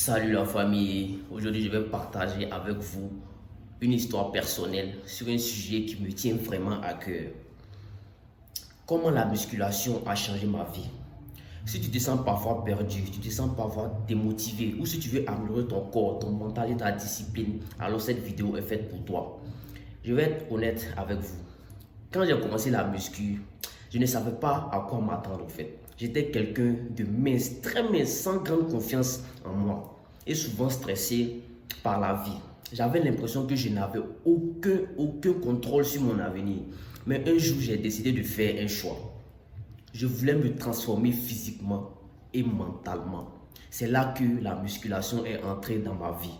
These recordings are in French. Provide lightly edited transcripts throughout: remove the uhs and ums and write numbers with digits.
Salut la famille, aujourd'hui je vais partager avec vous une histoire personnelle sur un sujet qui me tient vraiment à cœur. Comment la musculation a changé ma vie. Si tu te sens parfois perdu, tu te sens parfois démotivé ou si tu veux améliorer ton corps, ton mental et ta discipline, alors cette vidéo est faite pour toi. Je vais être honnête avec vous. Quand j'ai commencé la muscu, je ne savais pas à quoi m'attendre en fait. J'étais quelqu'un de mince, très mince, sans grande confiance en moi et souvent stressé par la vie. J'avais l'impression que je n'avais aucun contrôle sur mon avenir. Mais un jour, j'ai décidé de faire un choix. Je voulais me transformer physiquement et mentalement. C'est là que la musculation est entrée dans ma vie.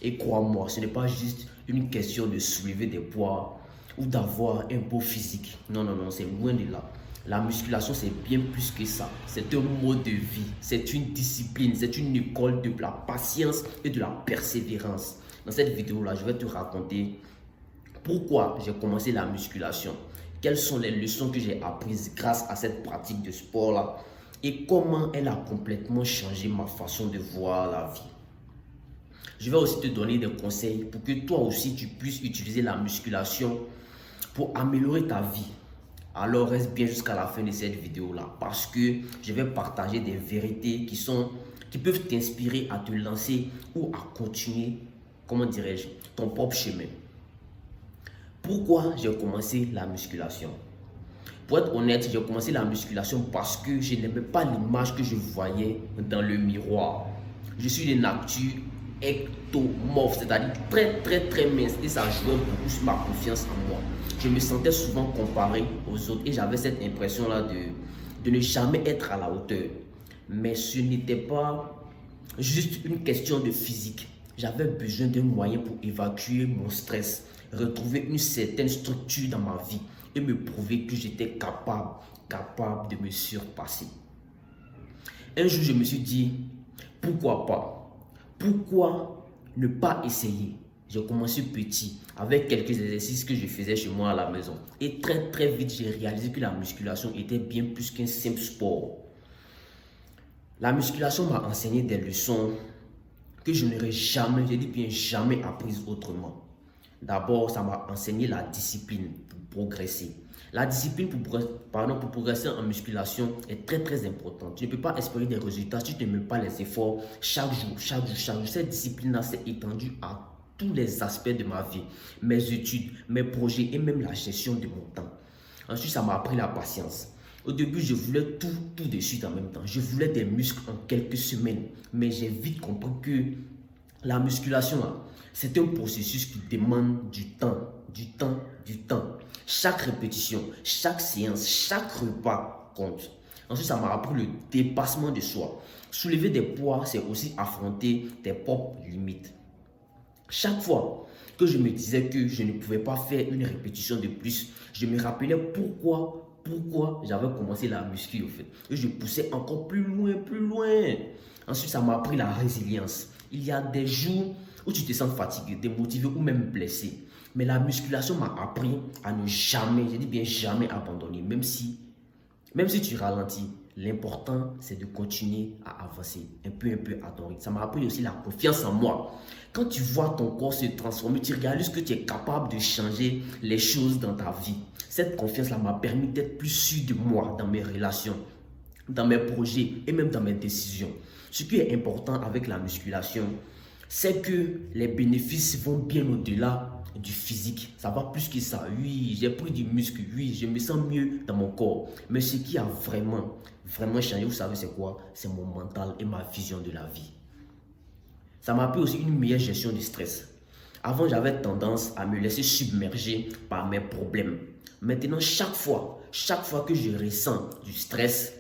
Et crois-moi, ce n'est pas juste une question de soulever des poids ou d'avoir un beau physique. Non, c'est loin de là. La musculation, c'est bien plus que ça. C'est un mode de vie, c'est une discipline, c'est une école de la patience et de la persévérance. Dans cette vidéo-là, je vais te raconter pourquoi j'ai commencé la musculation, quelles sont les leçons que j'ai apprises grâce à cette pratique de sport-là et comment elle a complètement changé ma façon de voir la vie. Je vais aussi te donner des conseils pour que toi aussi tu puisses utiliser la musculation pour améliorer ta vie. Alors reste bien jusqu'à la fin de cette vidéo-là parce que je vais partager des vérités qui peuvent t'inspirer à te lancer ou à continuer, comment dirais-je, ton propre chemin. Pourquoi j'ai commencé la musculation? Pour être honnête, j'ai commencé la musculation parce que je n'aimais pas l'image que je voyais dans le miroir. Je suis de nature ectomorphe, c'est-à-dire très mince et ça jouait beaucoup sur ma confiance en moi. Je me sentais souvent comparé aux autres et j'avais cette impression-là de ne jamais être à la hauteur. Mais ce n'était pas juste une question de physique. J'avais besoin d'un moyen pour évacuer mon stress, retrouver une certaine structure dans ma vie et me prouver que j'étais capable de me surpasser. Un jour, je me suis dit, pourquoi pas? Pourquoi ne pas essayer? J'ai commencé petit avec quelques exercices que je faisais chez moi à la maison. Et très vite, j'ai réalisé que la musculation était bien plus qu'un simple sport. La musculation m'a enseigné des leçons que je n'aurais jamais, je dis bien jamais apprises autrement. D'abord, ça m'a enseigné la discipline pour progresser. La discipline pour progresser en musculation est très importante. Tu ne peux pas espérer des résultats si tu ne mets pas les efforts chaque jour. Cette discipline-là s'est étendue à tous les aspects de ma vie, mes études, mes projets et même la gestion de mon temps. Ensuite, ça m'a appris la patience. Au début, je voulais tout de suite en même temps. Je voulais des muscles en quelques semaines, mais j'ai vite compris que la musculation, c'est un processus qui demande du temps. Chaque répétition, chaque séance, chaque repas compte. Ensuite, ça m'a appris le dépassement de soi. Soulever des poids, c'est aussi affronter tes propres limites. Chaque fois que je me disais que je ne pouvais pas faire une répétition de plus, je me rappelais pourquoi j'avais commencé la muscu au fait. Et je poussais encore plus loin. Ensuite, ça m'a appris la résilience. Il y a des jours où tu te sens fatigué, démotivé ou même blessé. Mais la musculation m'a appris à ne jamais, je dis bien jamais abandonner. Même si tu ralentis, l'important c'est de continuer à avancer un peu à ton rythme. Ça m'a appris aussi la confiance en moi. Quand tu vois ton corps se transformer, tu réalises que tu es capable de changer les choses dans ta vie. Cette confiance-là m'a permis d'être plus sûr de moi dans mes relations, dans mes projets et même dans mes décisions. Ce qui est important avec la musculation, c'est que les bénéfices vont bien au-delà du physique. Ça va plus que ça. Oui, j'ai pris du muscle. Oui, je me sens mieux dans mon corps. Mais ce qui a vraiment changé, vous savez c'est quoi? C'est mon mental et ma vision de la vie. Ça m'a appris aussi une meilleure gestion du stress. Avant, j'avais tendance à me laisser submerger par mes problèmes. Maintenant, chaque fois que je ressens du stress,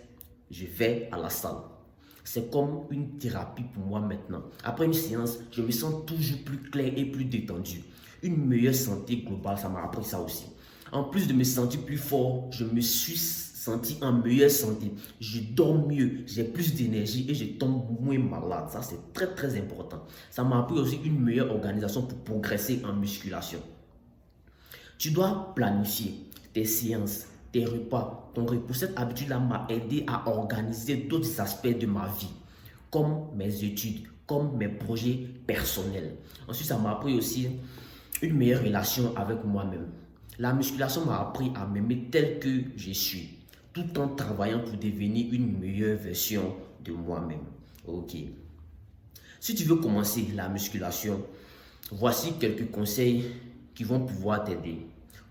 je vais à la salle. C'est comme une thérapie pour moi maintenant. Après une séance, je me sens toujours plus clair et plus détendu. Une meilleure santé globale, ça m'a appris ça aussi. En plus de me sentir plus fort, je me suis senti en meilleure santé. Je dors mieux, j'ai plus d'énergie et je tombe moins malade. Ça, c'est très important. Ça m'a appris aussi une meilleure organisation pour progresser en musculation. Tu dois planifier tes séances, tes repas, ton repos. Cette habitude-là m'a aidé à organiser d'autres aspects de ma vie, comme mes études, comme mes projets personnels. Ensuite, ça m'a appris aussi une meilleure relation avec moi-même. La musculation m'a appris à m'aimer tel que je suis, tout en travaillant pour devenir une meilleure version de moi-même. Ok. Si tu veux commencer la musculation, voici quelques conseils qui vont pouvoir t'aider.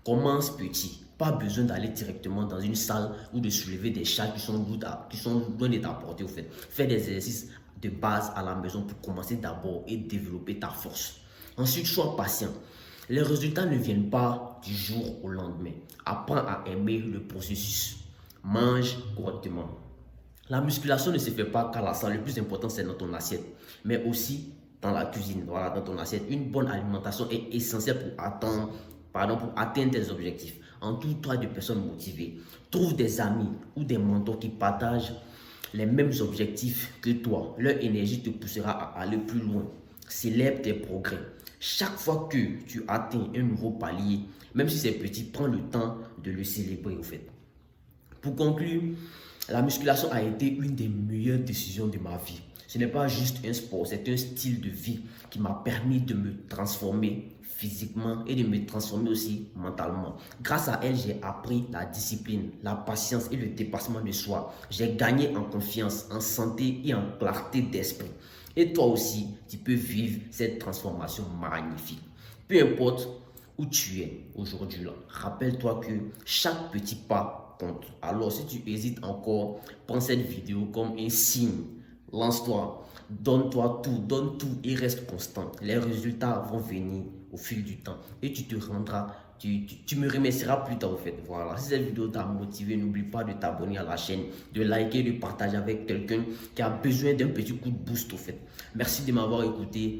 Commence petit. Pas besoin d'aller directement dans une salle ou de soulever des charges qui sont loin de ta portée. Fais des exercices de base à la maison pour commencer d'abord et développer ta force. Ensuite, sois patient. Les résultats ne viennent pas du jour au lendemain. Apprends à aimer le processus. Mange correctement. La musculation ne se fait pas qu'à la salle. Le plus important, c'est dans ton assiette. Mais aussi dans la cuisine, voilà, dans ton assiette. Une bonne alimentation est essentielle pour atteindre tes objectifs. Entoure-toi de personnes motivées. Trouve des amis ou des mentors qui partagent les mêmes objectifs que toi. Leur énergie te poussera à aller plus loin. Célèbre tes progrès. Chaque fois que tu atteins un nouveau palier, même si c'est petit, prends le temps de le célébrer au fait. Pour conclure, la musculation a été une des meilleures décisions de ma vie. Ce n'est pas juste un sport, c'est un style de vie qui m'a permis de me transformer physiquement et de me transformer aussi mentalement. Grâce à elle, j'ai appris la discipline, la patience et le dépassement de soi. J'ai gagné en confiance, en santé et en clarté d'esprit. Et toi aussi, tu peux vivre cette transformation magnifique. Peu importe où tu es aujourd'hui, rappelle-toi que chaque petit pas compte. Alors, si tu hésites encore, prends cette vidéo comme un signe. Lance-toi, donne-toi tout, donne tout et reste constant. Les résultats vont venir au fil du temps et tu te rendras, tu me remercieras plus tard au fait. Voilà, si cette vidéo t'a motivé, n'oublie pas de t'abonner à la chaîne, de liker, de partager avec quelqu'un qui a besoin d'un petit coup de boost au fait. Merci de m'avoir écouté.